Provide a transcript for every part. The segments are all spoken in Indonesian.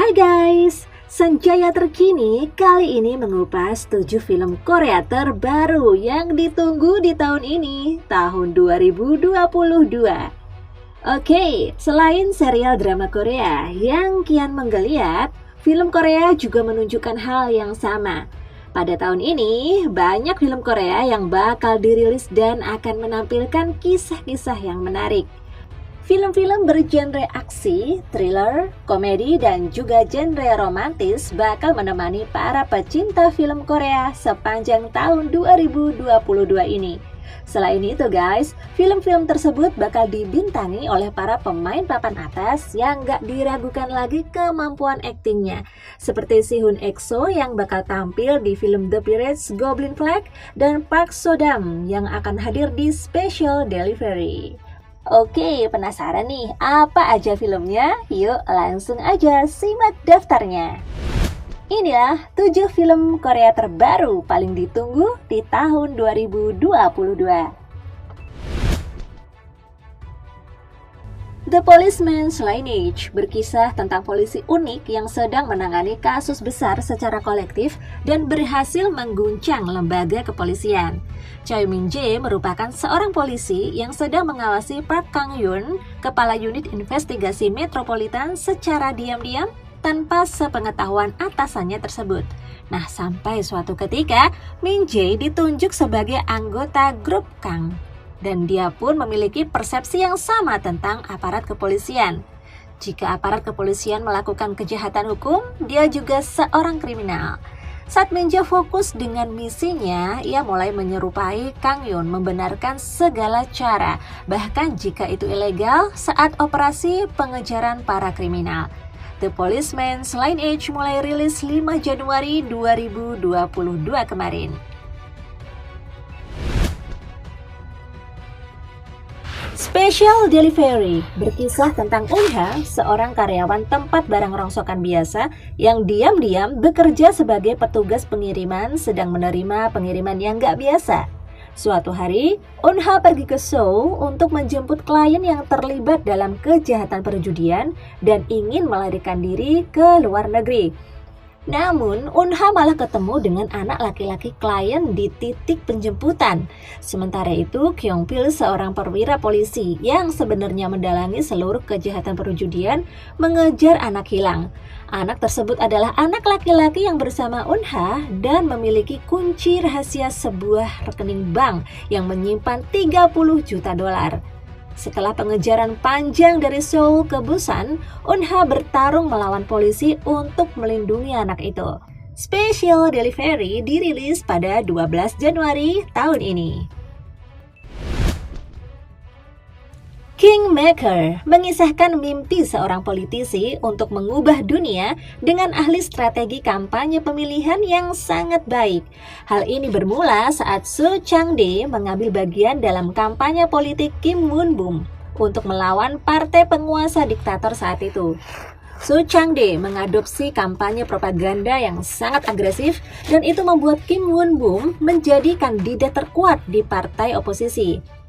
Hai guys, Sanjaya terkini kali ini mengupas 7 film Korea terbaru yang ditunggu di tahun ini, tahun 2022. Oke, selain serial drama Korea yang kian menggeliat, film Korea juga menunjukkan hal yang sama. Pada tahun ini, banyak film Korea yang bakal dirilis dan akan menampilkan kisah-kisah yang menarik. Film-film bergenre aksi, thriller, komedi, dan juga genre romantis bakal menemani para pecinta film Korea sepanjang tahun 2022 ini. Selain itu guys, film-film tersebut bakal dibintangi oleh para pemain papan atas yang gak diragukan lagi kemampuan aktingnya. Seperti Sehun EXO yang bakal tampil di film The Pirates Goblin Flag dan Park Sodam yang akan hadir di Special Delivery. Oke, penasaran nih apa aja filmnya? Yuk langsung aja simak daftarnya. Inilah 7 film Korea terbaru paling ditunggu di tahun 2022. The Policeman's Lineage berkisah tentang polisi unik yang sedang menangani kasus besar secara kolektif dan berhasil mengguncang lembaga kepolisian. Choi Min-jae merupakan seorang polisi yang sedang mengawasi Park Kang-yoon, kepala unit investigasi metropolitan secara diam-diam tanpa sepengetahuan atasannya tersebut. Nah, sampai suatu ketika, Min-jae ditunjuk sebagai anggota grup Kang. Dan dia pun memiliki persepsi yang sama tentang aparat kepolisian. Jika aparat kepolisian melakukan kejahatan hukum, dia juga seorang kriminal. Saat Min-jae fokus dengan misinya, ia mulai menyerupai Kang-yoon membenarkan segala cara, bahkan jika itu ilegal saat operasi pengejaran para kriminal. The Policeman's Lineage mulai rilis 5 Januari 2022 kemarin. Special Delivery berkisah tentang Eun-ha, seorang karyawan tempat barang rongsokan biasa yang diam-diam bekerja sebagai petugas pengiriman sedang menerima pengiriman yang gak biasa. Suatu hari, Eun-ha pergi ke Seoul untuk menjemput klien yang terlibat dalam kejahatan perjudian dan ingin melarikan diri ke luar negeri. Namun, Eun-ha malah ketemu dengan anak laki-laki klien di titik penjemputan. Sementara itu, Kyung-pil, seorang perwira polisi yang sebenarnya mendalangi seluruh kejahatan perjudian, mengejar anak hilang. Anak tersebut adalah anak laki-laki yang bersama Eun-ha dan memiliki kunci rahasia sebuah rekening bank yang menyimpan 30 juta dolar. Setelah pengejaran panjang dari Seoul ke Busan, Eun-ha bertarung melawan polisi untuk melindungi anak itu. Special Delivery dirilis pada 12 Januari tahun ini. Kingmaker mengisahkan mimpi seorang politisi untuk mengubah dunia dengan ahli strategi kampanye pemilihan yang sangat baik. Hal ini bermula saat Soo Chang-dae mengambil bagian dalam kampanye politik Kim Won-bum untuk melawan partai penguasa diktator saat itu. Soo Chang-dae mengadopsi kampanye propaganda yang sangat agresif dan itu membuat Kim Won-bum menjadi kandidat terkuat di partai oposisi.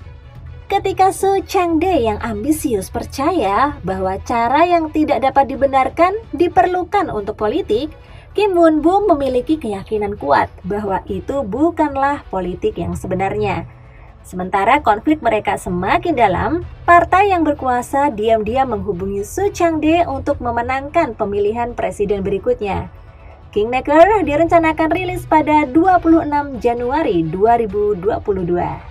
Ketika Soo Chang-dae yang ambisius percaya bahwa cara yang tidak dapat dibenarkan diperlukan untuk politik, Kim Won-bum memiliki keyakinan kuat bahwa itu bukanlah politik yang sebenarnya. Sementara konflik mereka semakin dalam, partai yang berkuasa diam-diam menghubungi Soo Chang-dae untuk memenangkan pemilihan presiden berikutnya. Kingmaker direncanakan rilis pada 26 Januari 2022.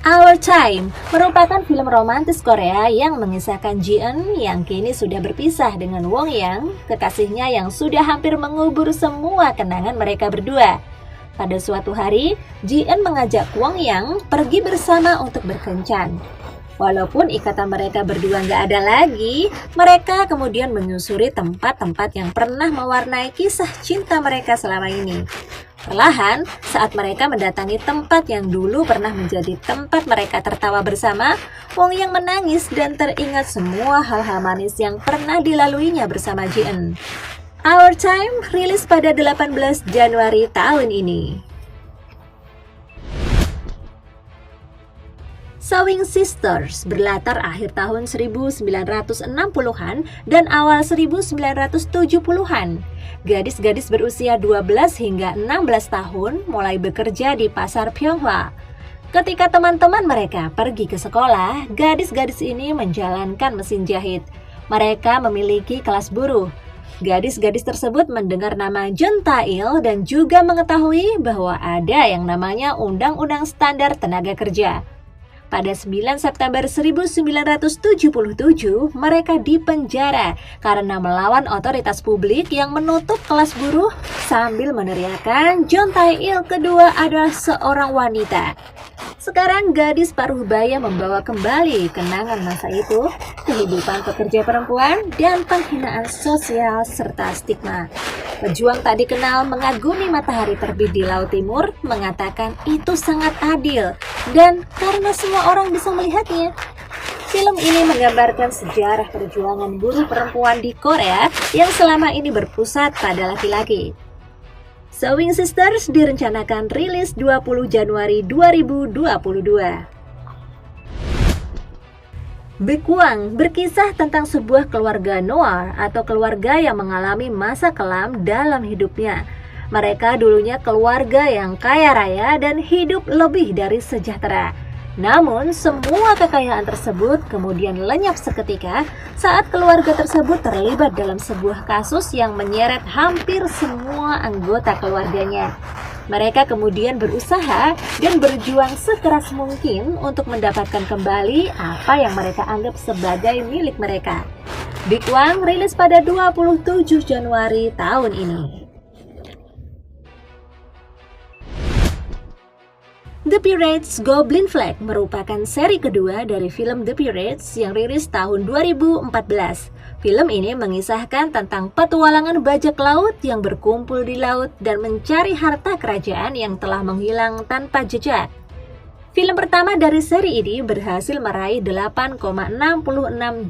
Our Time merupakan film romantis Korea yang mengisahkan Ji-eun yang kini sudah berpisah dengan Won Yang, kekasihnya yang sudah hampir mengubur semua kenangan mereka berdua. Pada suatu hari, Ji-eun mengajak Won Yang pergi bersama untuk berkencan. Walaupun ikatan mereka berdua nggak ada lagi, mereka kemudian menyusuri tempat-tempat yang pernah mewarnai kisah cinta mereka selama ini. Perlahan, saat mereka mendatangi tempat yang dulu pernah menjadi tempat mereka tertawa bersama, Won Yang menangis dan teringat semua hal-hal manis yang pernah dilaluinya bersama Ji-eun. Our Time rilis pada 18 Januari tahun ini. Sewing Sisters berlatar akhir tahun 1960-an dan awal 1970-an. Gadis-gadis berusia 12 hingga 16 tahun mulai bekerja di pasar Pyeonghwa. Ketika teman-teman mereka pergi ke sekolah, gadis-gadis ini menjalankan mesin jahit. Mereka memiliki kelas buruh. Gadis-gadis tersebut mendengar nama Jeon Ta-il dan juga mengetahui bahwa ada yang namanya Undang-Undang Standar Tenaga Kerja. Pada 9 September 1977, mereka dipenjara karena melawan otoritas publik yang menutup kelas buruh sambil meneriakkan Jeon Ta-il kedua adalah seorang wanita. Sekarang gadis paruh baya membawa kembali kenangan masa itu, kehidupan pekerja perempuan, dan penghinaan sosial serta stigma. Pejuang tak dikenal mengagumi matahari terbit di Laut Timur, mengatakan itu sangat adil, dan karena semua orang bisa melihatnya. Film ini menggambarkan sejarah perjuangan buruh perempuan di Korea yang selama ini berpusat pada laki-laki. Sewing Sisters direncanakan rilis 20 Januari 2022. Baekgwang berkisah tentang sebuah keluarga noir atau keluarga yang mengalami masa kelam dalam hidupnya. Mereka dulunya keluarga yang kaya raya dan hidup lebih dari sejahtera. Namun, semua kekayaan tersebut kemudian lenyap seketika saat keluarga tersebut terlibat dalam sebuah kasus yang menyeret hampir semua anggota keluarganya. Mereka kemudian berusaha dan berjuang sekeras mungkin untuk mendapatkan kembali apa yang mereka anggap sebagai milik mereka. Baekgwang rilis pada 27 Januari tahun ini. The Pirates Goblin Flag merupakan seri kedua dari film The Pirates yang rilis tahun 2014. Film ini mengisahkan tentang petualangan bajak laut yang berkumpul di laut dan mencari harta kerajaan yang telah menghilang tanpa jejak. Film pertama dari seri ini berhasil meraih 8,66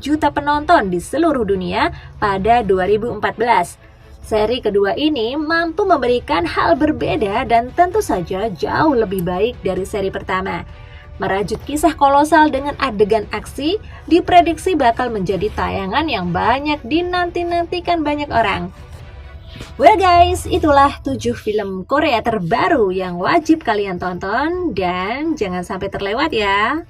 juta penonton di seluruh dunia pada 2014. Seri kedua ini mampu memberikan hal berbeda dan tentu saja jauh lebih baik dari seri pertama. Merajut kisah kolosal dengan adegan aksi, diprediksi bakal menjadi tayangan yang banyak dinanti-nantikan banyak orang. Well guys, itulah 7 film Korea terbaru yang wajib kalian tonton dan jangan sampai terlewat ya.